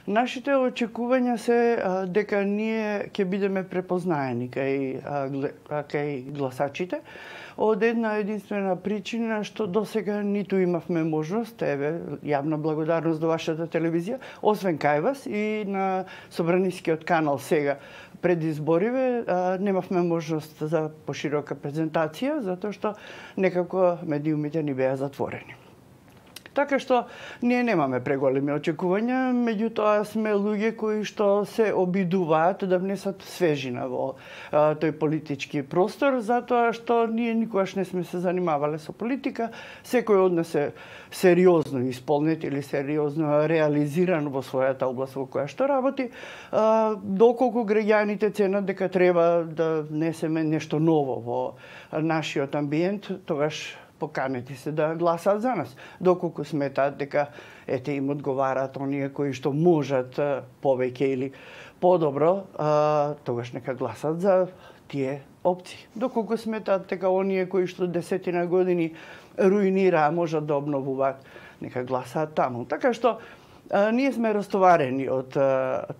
Нашите очекувања се дека ние ќе бидеме препознаени кај гласачите од една единствена причина што досега ниту имавме можност, јавна благодарност до вашата телевизија, освен кај вас и на Собранискиот канал сега пред избориве, немавме можност за поширока презентација, затоа што некако медиумите ни беа затворени. Така што ние немаме преголеми очекувања, меѓутоа сме луѓе кои што се обидуваат да внесат свежина во тој политички простор, затоа што ние никогаш не сме се занимавале со политика, секој од нас е сериозно исполнет или сериозно реализиран во својата област во која што работи, доколку граѓаните ценат дека треба да внесеме нешто ново во нашиот амбиент, тогаш поканети се да гласат за нас. Доколку сметаат дека им одговараат оние кои што можат повеќе или подобро, тогаш нека гласат за тие опции. Доколку сметаат дека оние кои што 10 години руинираа можат да обновуваат, нека гласаат таму. Така што ние сме растоварени од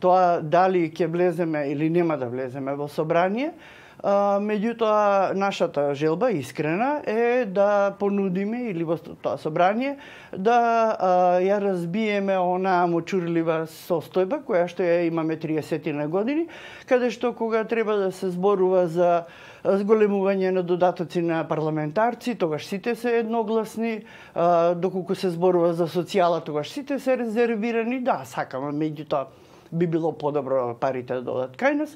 тоа дали ќе влеземе или нема да влеземе во собрание. Меѓутоа, нашата желба искрена е да понудиме или во тоа собрание да ја разбиеме онаа мочурлива состојба која што ја имаме 30 години, каде што кога треба да се зборува за зголемување на додатоци на парламентарци, тогаш сите се едногласни, доколку се зборува за социјала, тогаш сите се резервирани, да, сакаме, меѓутоа би било подобро парите да додат кај нас.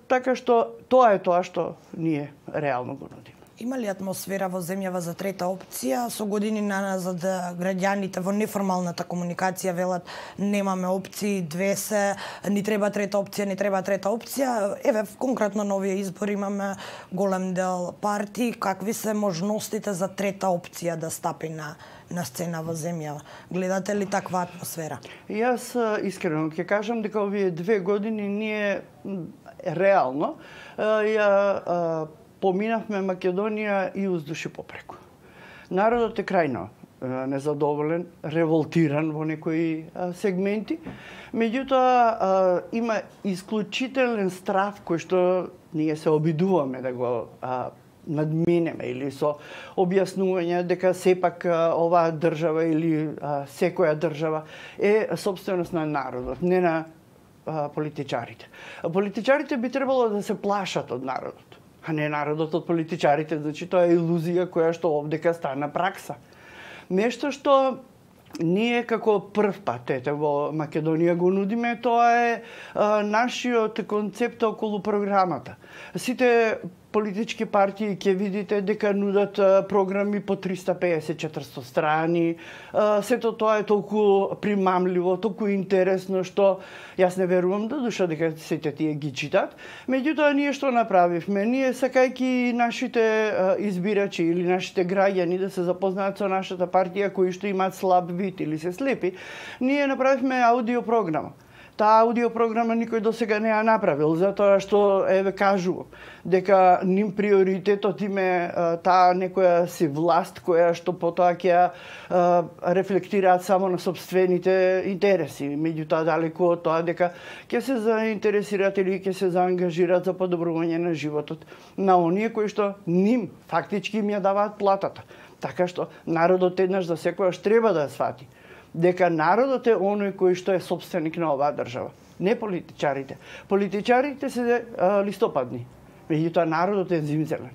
Така што тоа е тоа што ние реално го нудиме. Има ли атмосфера во земјава за трета опција? Со години наназад граѓаните во неформалната комуникација велат немаме опции, две се, ни треба трета опција, ни треба трета опција. Еве, конкретно на овие избори имаме голем дел партии. Какви се можностите за трета опција да стапи на сцена во земјава? Гледате ли таква атмосфера? Јас искрено ќе кажам дека овие 2 години ние реално ја поминавме Македонија и уздуш и попреку. Народот е крајно незадоволен, револтиран во некои сегменти, меѓутоа има исклучителен страв кој што ние се обидуваме да го надминеме или со објаснување дека сепак оваа држава или секоја држава е собственост на народот, не на политичарите. Политичарите би требало да се плашат од народот, а не народот од политичарите. Значи, тоа е илузија која што овдека стана пракса. Нешто што ние како прв пат во Македонија го нудиме, тоа е нашиот концепт околу програмата. Сите политички партии ќе видите дека нудат програми по 350-400 страни. Сето тоа е толку примамливо, толку интересно, што јас не верувам да душа дека сите тие ги читат. Меѓутоа, ние што направивме? Ние, сакајќи нашите избирачи или нашите граѓани да се запознаат со нашата партија кои што имаат слаб вид или се слепи, ние направивме аудиопрограма. Таа аудиопрограма никој досега не ја направил, затоа што кажувам дека ним приоритетот им е таа некоја си власт која што потоа ќе ја рефлектираат само на собствените интереси. Меѓутоа, далеку од тоа дека ќе се заинтересираат или ќе се заангажираат за подобрување на животот на оние кои што ним фактички им ја даваат платата. Така што народот еднаш за секојаш треба да свати дека народот е оној кој што е собственик на оваа држава, не политичарите. Политичарите се листопадни, меѓутоа народот е зимзелен.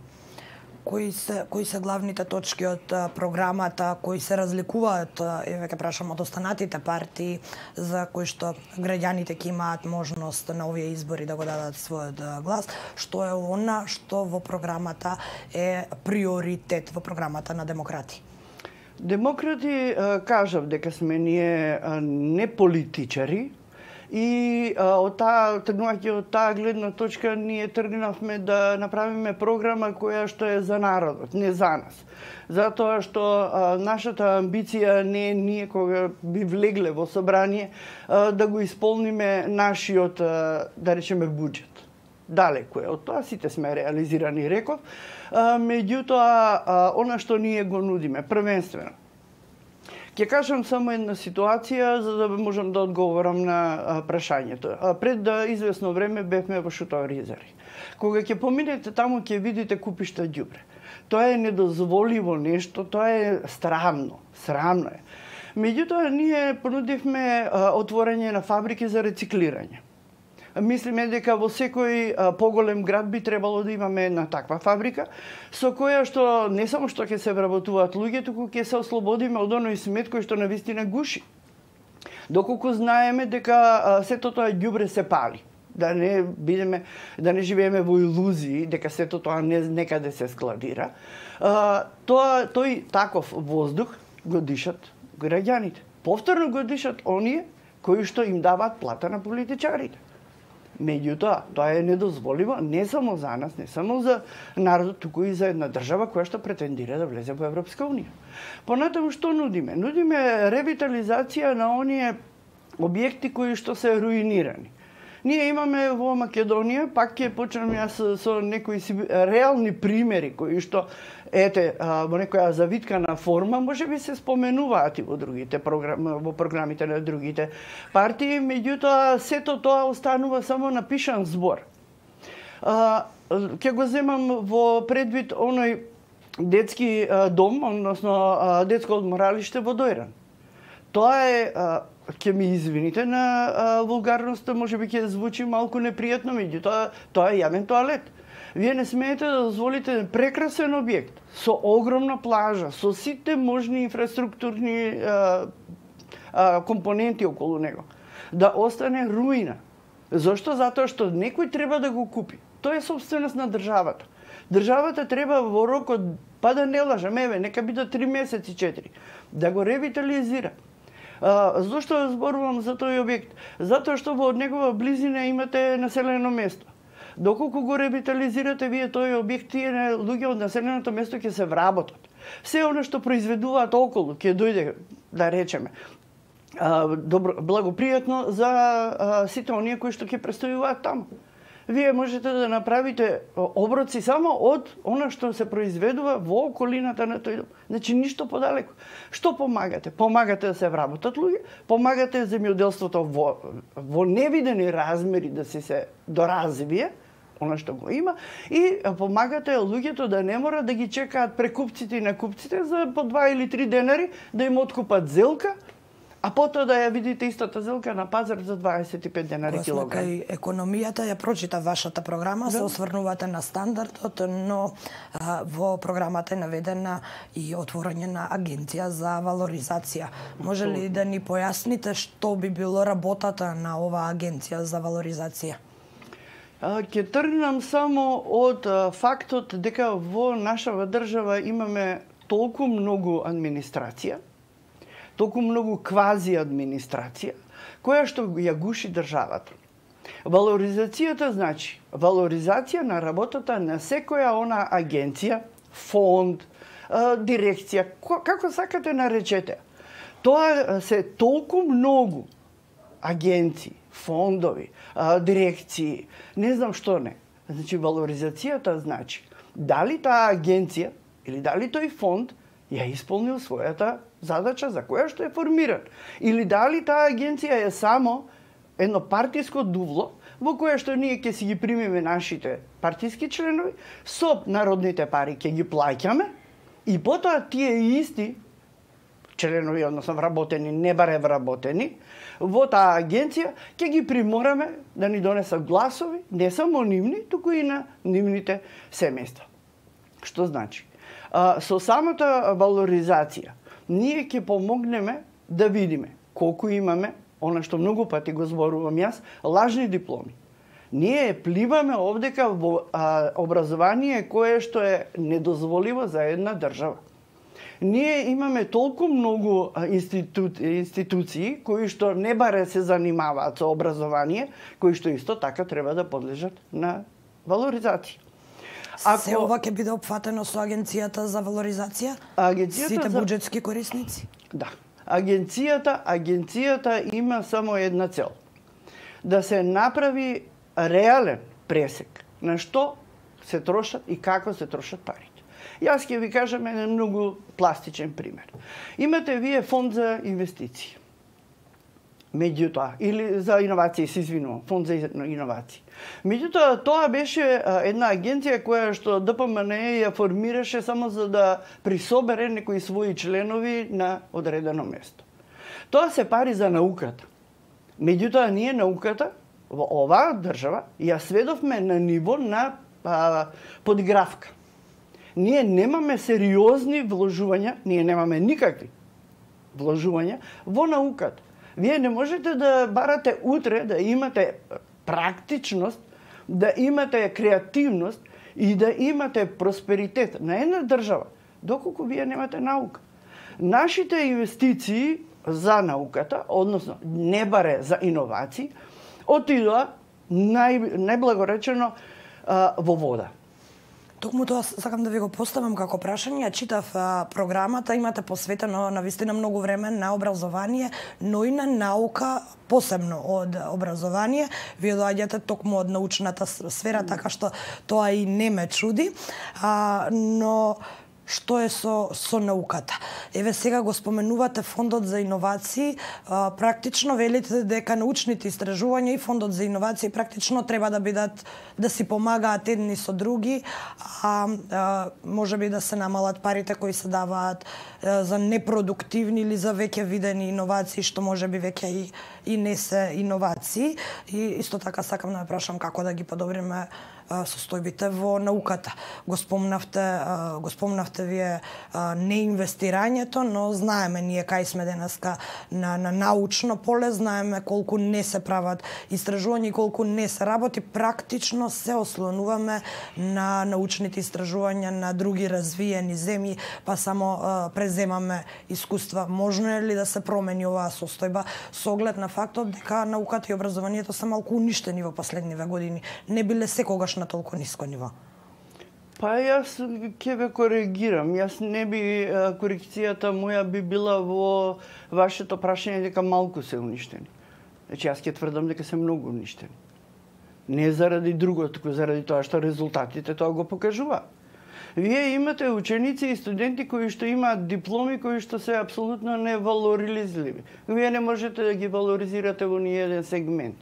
Кои се главните точки од програмата кои се разликуваат, еве ќе прашам, од останатите партии за кои што граѓаните ќе имаат можност на овие избори да го дадат својот глас? Што е она што во програмата е приоритет во програмата на демократи? Демократи кажав дека сме ние не политичари и тргнувајќи од таа гледна точка ние тргнавме да направиме програма која што е за народот, не за нас. Затоа што нашата амбиција не е ние кога би влегле во собрание да го исполниме нашиот, да речеме, буџет. Далеку е од тоа, сите сме реализирани, реков. Меѓутоа, она што ние го нудиме, првенствено, Ќе кажам само една ситуација за да можам да одговорам на прашањето. Пред извесно време бевме во Шутоа-Ризари. Кога ќе поминете таму ќе видите купишта ѓубре. Тоа е недозволиво нешто, тоа е срамно, срамно е. Меѓутоа ние понудивме отворање на фабрики за рециклирање. Мислиме дека во секој поголем град би требало да имаме една таква фабрика, со која што не само што ќе се вработуваат луѓе, туку ќе се ослободиме од оној смет кој што навистина гуши. Доколку знаеме дека сето тоа ѓубре се пали. Да не живееме во илузии дека сето тоа некаде се складира. Тој таков воздух го дишат граѓаните. Повторно го дишат оние кои што им даваат плата на политичарите. Меѓутоа, тоа е недозволиво не само за нас, не само за народот, туку и за една држава која што претендира да влезе во Европска унија. Понатаму што нудиме? Нудиме ревитализација на оние објекти кои што се руинирани. Ние имаме во Македонија, пак ќе почнам јас со некои реални примери кои што во некоја завиткана форма можеби се споменуваат и во другите во програмите на другите партии, меѓутоа сето тоа останува само напишан збор. Ќе го земам во предвид оној детски дом, односно детско одморалиште во Дојран. Тоа е, ќе ми извините на вулгарноста, можеби ќе звучи малку непријатно, меѓутоа тоа е јавен тоалет. Вие не смеете да дозволите прекрасен објект со огромна плажа, со сите можни инфраструктурни компоненти околу него, да остане руина. Зошто? Затоа што некој треба да го купи. Тоа е собственост на државата. Државата треба во рок од, па да не лажам, нека бидат 3 месеци, 4, да го ревитализира. Зошто зборувам за тој објект? Затоа што во негова близина имате населено место. Доколку го ревитализирате вие тој објект, тие луѓе од населеното место ќе се вработат. Се оно што произведуваат околу ќе дојде, да речеме, благопријатно за сите оние кои што ќе престојуваат таму. Вие можете да направите оброци само од она што се произведува во околината на тој дом. Значи, ништо подалеку. Што помагате? Помагате да се вработат луѓе, помагате земјоделството во невидени размери да се доразвие, она што го има, и помагате луѓето да не мора да ги чекаат прекупците и накупците за по 2 или 3 денари да им откупат зелка, а потоа да ја видите истата зелка на пазар за 25 денари килограм. Кај економијата ја прочита вашата програма, се осврнувате на стандардот, но во програмата е наведена и отворање на агенција за валоризација. Може ли да ни појасните што би било работата на оваа агенција за валоризација? Ќе тргнам само од фактот дека во нашава држава имаме толку многу администрација, толку многу квази администрација, која што ја гуши државата. Валоризацијата значи валоризација на работата на секоја она агенција, фонд, дирекција, како сакате наречете. Тоа се толку многу агенции, фондови, дирекции, не знам што не. Значи, валоризацијата значи дали таа агенција или дали тој фонд ја исполнил својата задача за која што е формиран. Или дали таа агенција е само едно партиско дувло во кое што ние ќе си ги примиме нашите партиски членови, со народните пари ќе ги плаќаме и потоа тие исти членови, односно вработени, не баре вработени, во таа агенција ќе ги примораме да ни донесат гласови, не само нивни, туку и на нивните семејства. Што значи? Со самата валоризација ние ќе помогнеме да видиме колку имаме, она што многу пати го зборувам јас, лажни дипломи. Ние пливаме овдека во образование кое што е недозволиво за една држава. Ние имаме толку многу институции кои што не баре се занимаваат со образование, кои што исто така треба да подлежат на валоризација. Се ова ќе биде опфатено со агенцијата за валоризација? Сите буџетски корисници? Да. Агенцијата има само една цел. Да се направи реален пресек на што се трошат и како се трошат парите. Јас ќе ви кажам еден многу пластичен пример. Имате вие фонд за инвестиции. Меѓутоа, или за иновации, се извинувам, фонд за иновации. Меѓутоа, тоа беше една агенција која што ДПМН ја формираше само за да присобере некои своји членови на одредено место. Тоа се пари за науката. Меѓутоа, ние науката во оваа држава ја сведовме на ниво на подгравка. Ние немаме сериозни вложувања, ние немаме никакви вложувања во науката. Вие не можете да барате утре да имате практичност, да имате креативност и да имате просперитет на една држава, доколку вие немате наука. Нашите инвестиции за науката, односно не баре за иновации, отидоа најблагоречено во вода. Токму тоа сакам да ви го поставам како прашање. Ја читав програмата, имате посветено на вистина многу време на образование, но и на наука, посебно од образование. Вие доаѓате токму од научната сфера, така што тоа и не ме чуди. Но што е со науката? Еве сега го споменувате фондот за иновации, практично велите дека научните истражувања и фондот за иновации практично треба да бидат да си помагаат едни со други, можеби да се намалат парите кои се даваат за непродуктивни или за веќе видени иновации, што можеби веќе и не се иновации. И исто така сакам да ме прашам како да ги подобриме состојбите во науката. Го спомнавте вие неинвестирањето, но знаеме ние кај сме денеска на научно поле, знаеме колку не се прават истражувања и колку не се работи. Практично се ослонуваме на научните истражувања на други развиени земји, па само преземаме искуства. Можно е ли да се промени оваа состојба со оглед на фактот дека науката и образованието се малку уништени во последниве години? Не биле секогаш на толку ниско ниво? Па јас ќе ве коригирам. Јас не би, корекцијата моја би била во вашето прашање дека малку се уништени. Значи јас ќе тврдам дека се многу уништени. Не заради друго, туку заради тоа што резултатите тоа го покажуваат. Вие имате ученици и студенти кои што имаат дипломи кои што се апсолутно невалоризливи. Вие не можете да ги валоризирате во ниеден сегмент.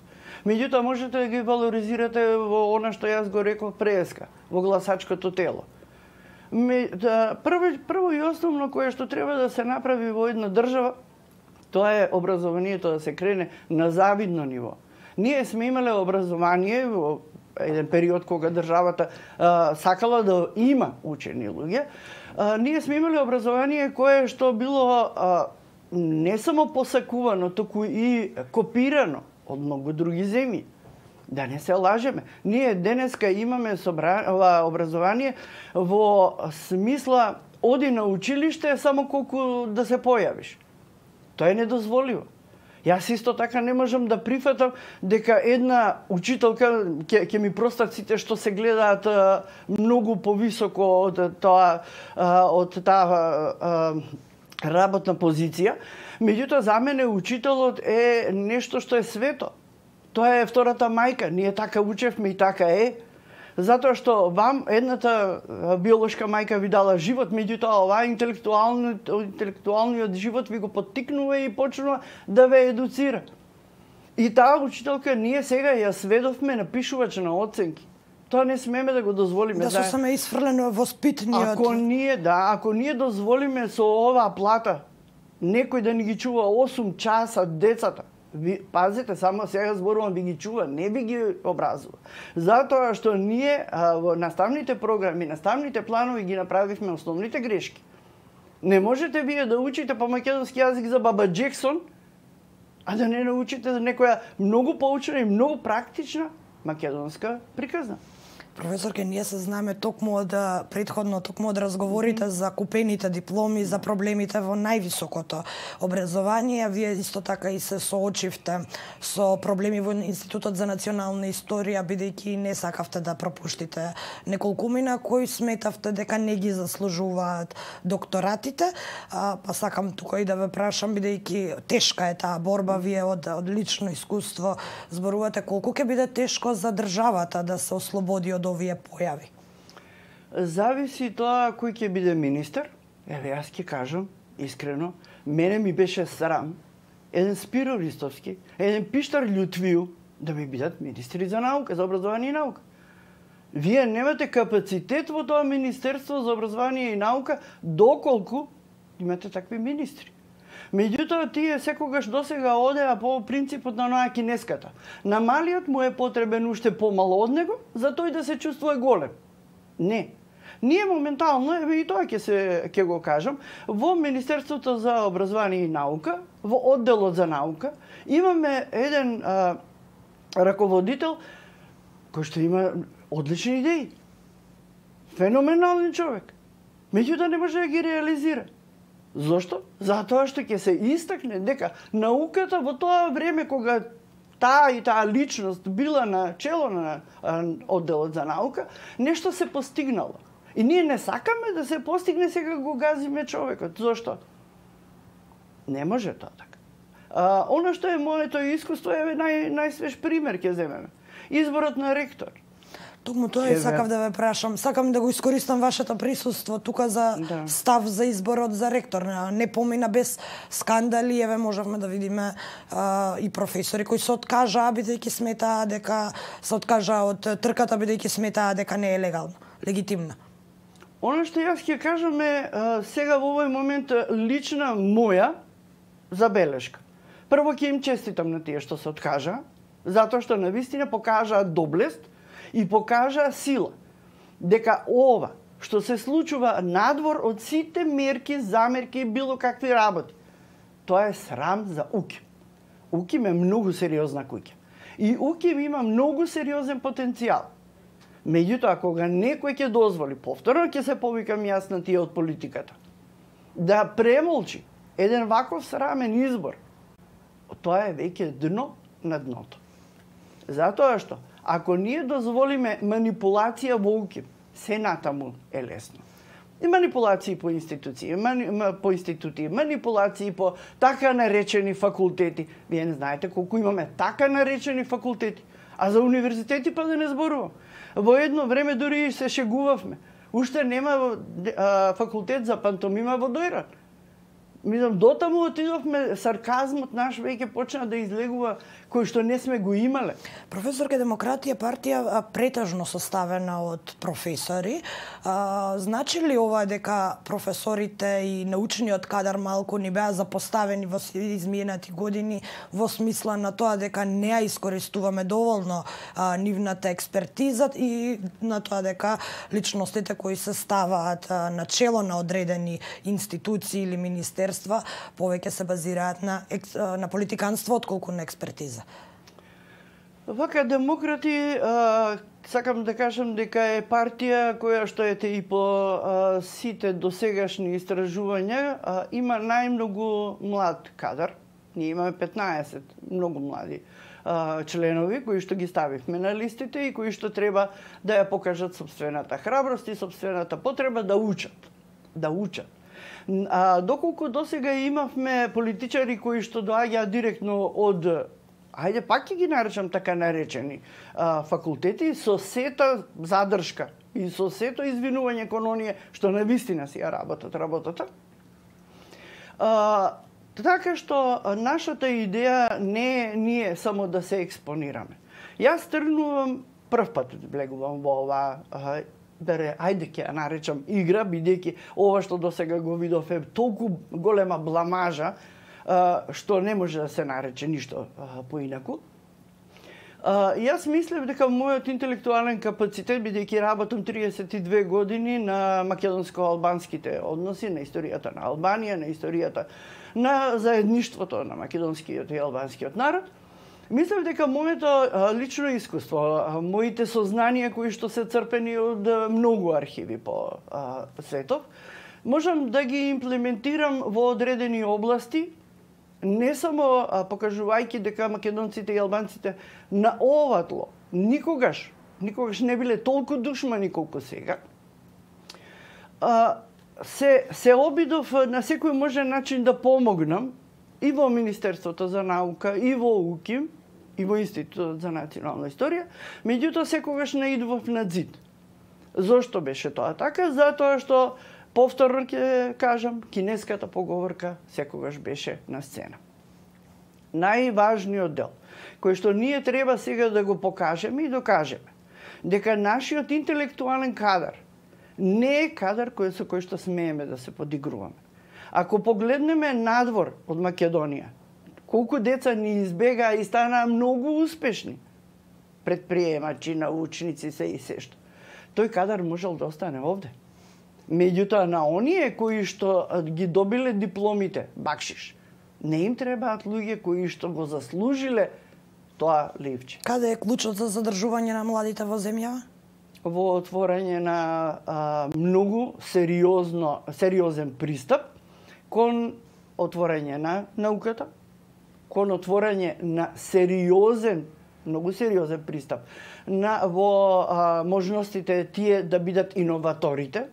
Меѓутоа можете да ги валоризирате во она што јас го реков преска, во гласачкото тело. Прво и основно кое што треба да се направи во една држава, тоа е образованието да се крене на завидно ниво. Ние сме имале образование во еден период кога државата сакала да има учени луѓе. Ние сме имале образование кое што било не само посакувано, туку и копирано од многу други земји. Да не се лажеме. Ние денеска имаме образование во смисла оди на училиште само колку да се појавиш. Тоа е недозволиво. Јас исто така не можам да прифатам дека една учителка ќе ми простат сите што се гледаат многу повисоко од таа работна позиција. Меѓутоа, за мене учителот е нешто што е свето. Тоа е втората мајка. Ние така учевме и така е. Затоа што вам едната биолошка мајка ви дала живот, меѓутоа оваа интелектуалниот живот ви го поттикнува и почнува да ве едуцира. И таа учителка ние сега ја сведовме напишувач на оценки. Тоа не смеме да го дозволиме. Да се саме исфрлено во спитниот. Ако ние дозволиме со оваа плата некој да ни ги чува 8 часа децата, пазите, само сега зборувам, би ги чува, не би ги образува. Затоа што ние во наставните програми, наставните планови ги направивме основните грешки. Не можете вие да учите по македонски јазик за Баба Джексон, а да не научите за некоја многу поучена и многу практична македонска приказна. Професорке, ние се знаеме токму од разговорите за купените дипломи, за проблемите во највисокото образование. Вие исто така и се соочивте со проблеми во Институтот за национална историја, бидејќи не сакавте да пропуштите неколкумина кои сметавте дека не ги заслужуваат докторатите. Па сакам тука и да ве прашам, бидејќи тешка е таа борба, вие од лично искуство зборувате колку ќе биде тешко за државата да се ослободи од овие појави? Зависи тоа кој ќе биде министер. Еве, јас ќе кажам, искрено, мене ми беше срам еден Спиро Ристовски, еден Пиштар Љутвију да ми бидат министри за наука, за образование и наука. Вие немате капацитет во тоа Министерство за образование и наука доколку имате такви министри. Меѓутоа, тие секогаш досега одеа по принципот на оноа кинеската. На малиот му е потребен уште помало од него, за тој да се чувствува голем. Не. Ние моментално, еве и тоа ќе го кажам, во Министерството за образование и наука, во одделот за наука, имаме еден раководител кој што има одлични идеи. Феноменален човек. Меѓутоа не може да ги реализира. Зошто? Затоа што ќе се истакне дека науката во тоа време кога таа и таа личност била на чело на одделот за наука, нешто се постигнало. И ние не сакаме да се постигне, сега го газиме човекот. Зошто? Не може тоа така. Оно што е моето искуство е најсвеж пример ќе земеме. Изборот на ректор. Токму тоа и сакав да ве прашам. Сакам да го искористам вашето присуство тука за став за изборот за ректор. Не помина без скандали, еве можевме да видиме и професори кои се откажаа бидејќи сметаа дека се откажаа од трката бидејќи сметаа дека не е легално, легитимна. Оно што јас ќе кажам е сега во овој момент лична моја забелешка. Прво ќе им честитам на тие што се откажаа, затоа што навистина покажаа доблест и покажа сила. Дека ова што се случува надвор од сите мерки, замерки и било какви работи, тоа е срам за УКИМ. УКИМ е многу сериозна куќа. И УКИМ има многу сериозен потенцијал. Меѓутоа, кога некој ќе дозволи, повторно ќе се повикам јас на тие од политиката, да премолчи еден ваков срамен избор, тоа е веќе дно на дното. Затоа што ако ние дозволиме манипулација во УКИМ, се натаму е лесно. И манипулации по институции, манипулации по така наречени факултети. Вие не знаете колку имаме така наречени факултети. А за универзитети па да не зборувам. Во едно време дури се шегувавме. Уште нема факултет за пантомима во Дојран. Мислам, дотаму отидовме, сарказмот наш веќе почна да излегува кој што не сме го имале. Професорка, демократија партија претежно составена од професори. Значи ли ова дека професорите и научниот кадар малку ни беа запоставени во изминати години во смисла на тоа дека не ја искористуваме доволно нивната експертиза и на тоа дека личностите кои се ставаат на чело на одредени институции или министерства повеќе се базираат на политиканство отколку на експертиза? Вака, демократи, сакам да кажам дека е партија која што ете и по сите досегашни истражувања има најмногу млад кадар. Ние имаме 15 многу млади членови кои што ги ставивме на листите и кои што треба да ја покажат собствената храброст и собствената потреба да учат. Да учат. Доколку досега имавме политичари кои што доаѓаат директно од, ајде пак ќе ги наречам така наречени, факултети, со сета задршка и со сето извинување кон оние што навистина си ја работата. Така што нашата идеја не е ние само да се експонираме. Јас тргнувам прв пат влегувам во ова ајде ќе ја наречам игра, бидејќи ова што досега го видов е толку голема бламажа, што не може да се нарече ништо поинаку. Јас мислев дека мојот интелектуален капацитет, бидејќи работам 32 години на македонско-албанските односи, на историјата на Албанија, на историјата на заедништвото на македонскиот и албанскиот народ, мислев дека моето лично искуство, моите сознанија кои што се црпени од многу архиви по светот, можам да ги имплементирам во одредени области, не само покажувајќи дека македонците и албанците на ова тло никогаш не биле толку душмани колку сега. Се обидов на секој можен начин да помогнам и во Министерството за наука, и во УКИМ, и во Институтот за национална историја, меѓутоа секогаш наидував на зид. Зошто беше тоа така? Затоа што, повторно ќе кажам, кинеската поговорка секогаш беше на сцена. Најважниот дел, кој што ние треба сега да го покажеме и докажеме, дека нашиот интелектуален кадар не е кадар со кој што смееме да се подигруваме. Ако погледнеме надвор од Македонија, колку деца ни избегаа и станаа многу успешни, предприемачи, научници, се и се што. Тој кадар можел да остане овде. Меѓутоа, на оние кои што ги добиле дипломите, бакшиш, не им требаат луѓе кои што го заслужиле тоа ливче. Каде е клучот за задржување на младите во земјава? Во отворање на многу сериозен пристап кон отворање на науката, кон отворање на многу сериозен пристап во можностите тие да бидат иноваторите,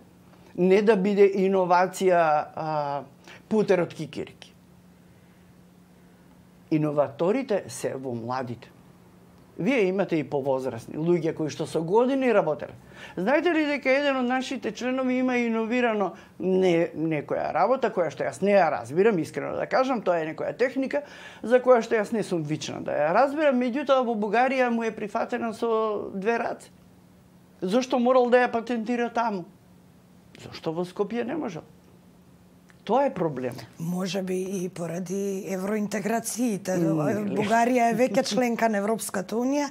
не да биде иновација путерот кикирики. Иноваторите се во младите. Вие имате и повозрасни луѓе кои што со години работеле. Знаете ли дека еден од нашите членови има иновирано некоја работа која што јас не ја разбирам, искрено да кажам, тоа е некоја техника за која што јас не сум вична да ја разбирам, меѓутоа во Бугарија му е прифатена со 2 раце. Зошто морал да ја патентира таму? Зошто во Скопје не можел? Тоа е проблем. Може би и поради евроинтеграциите. Бугарија е веќе членка на Европската унија.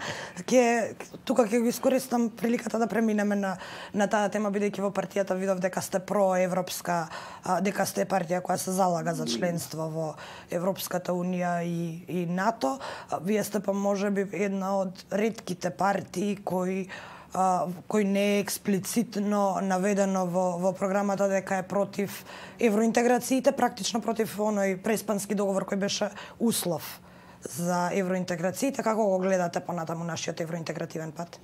Тука ќе го искористам приликата да преминеме на таа тема, бидејќи во партијата видов дека сте проевропска, дека сте партија која се залага за членство во Европската унија и НАТО. Вие сте па можеби една од ретките партии кој не е експлицитно наведено во програмата дека е против евроинтеграциите, практично против оној преспански договор кој беше услов за евроинтеграциите. Како го гледате понатаму нашиот евроинтегративен пат?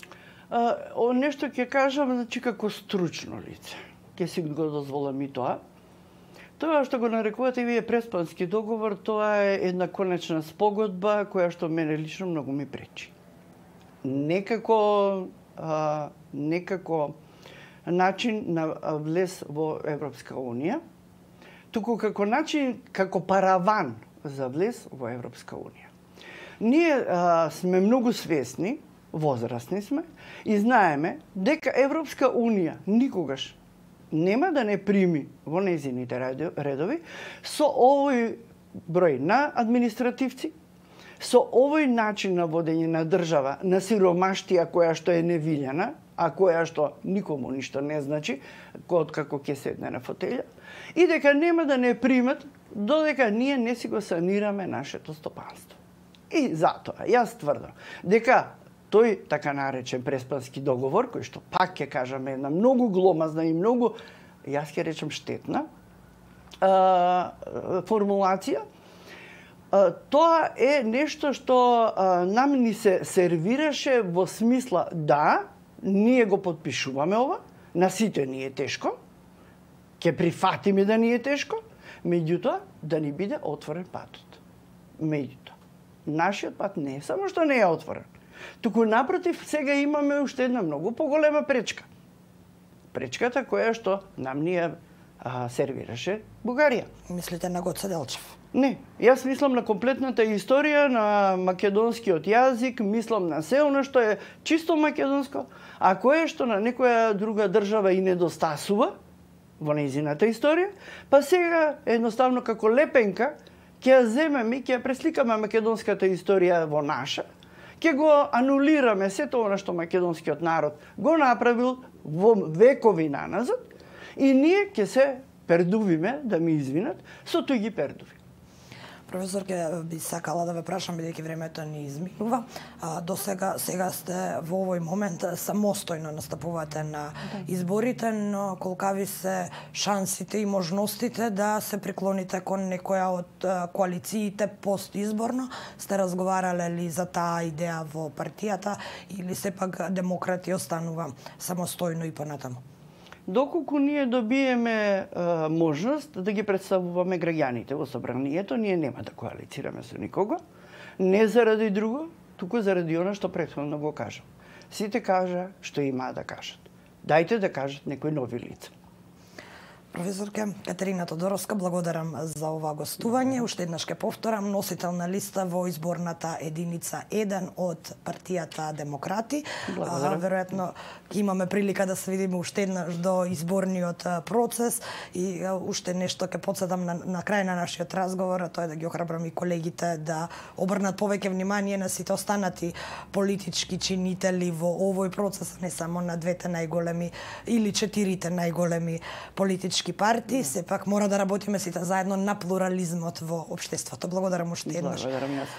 Нешто ќе кажам, значи како стручно лице. Ќе си го дозволам и тоа. Тоа што го нарекувате вие преспански договор, тоа е една конечна спогодба која што мене лично многу ми пречи. Некако начин на влез во Европска унија, туку како начин, како параван за влез во Европска унија. Ние сме многу свесни, возрастни сме и знаеме дека Европска унија никогаш нема да не прими во нејзините редови со овој број на административци, со овој начин на водење на држава, на сиромаштија која што е невилјана, а која што никому ништо не значи, откако ќе седне на фотелја, и дека нема да не примат додека ние не си го санираме нашето стопанство. И затоа, јас тврдам, дека тој така наречен преспански договор, кој што пак ќе кажаме една многу гломазна и многу, јас ќе речем штетна, формулација, тоа е нешто што нам ни се сервираше во смисла да, ние го подпишуваме ова, на сите ни е тешко, ќе прифатиме да ни е тешко, меѓутоа да ни биде отворен патот. Меѓутоа, нашиот пат не е само што не е отворен, туку напротив сега имаме уште една многу поголема пречка. Пречката која што нам ни ја сервираше Бугарија. Мислите на Гоце Делчев? Не, јас мислам на комплетната историја на македонскиот јазик, мислам на се оно што е чисто македонско, а кое што на некоја друга држава и недостасува во нејзината историја, па сега едноставно како лепенка ќе ја земеме и ќе ја пресликаме македонската историја во наша, ќе го анулираме сето оно што македонскиот народ го направил во векови наназад и ние ќе се пердувиме, да ми извинат, со туѓи пердуви. Професор, ќе би сакала да ве прашам, бидејќи времето ни изминува. До сега сте во овој момент самостојно настапувате на изборите, но колкави се шансите и можностите да се приклоните кон некоја од коалициите постизборно? Сте разговарале ли за таа идеја во партијата или сепак Демократи останува самостојно и понатаму? Доколку ние добиеме можност да ги представуваме граѓаните во собранието, ние нема да коалицираме со никого, не заради друго, туку заради она што претходно го кажам. Сите кажа што имаа да кажат. Дајте да кажат некои нови лица. Професорке Катерина Тодоровска, благодарам за ова гостување. Уште еднаш ке повторам, носител на листа во изборната единица 1 од партијата Демократи. Веројатно ќе имаме прилика да се видиме уште еднаш до изборниот процес и уште нешто ќе подсетам на крај на нашиот разговор, а тоа е да ги охрабрам и колегите да обрнат повеќе внимание на сите останати политички чинители во овој процес, не само на двете најголеми или четирите најголеми политички партии, сепак мора да работиме сите заедно на плурализмот во општеството. Благодарам уште еднаш. Благодарам јас.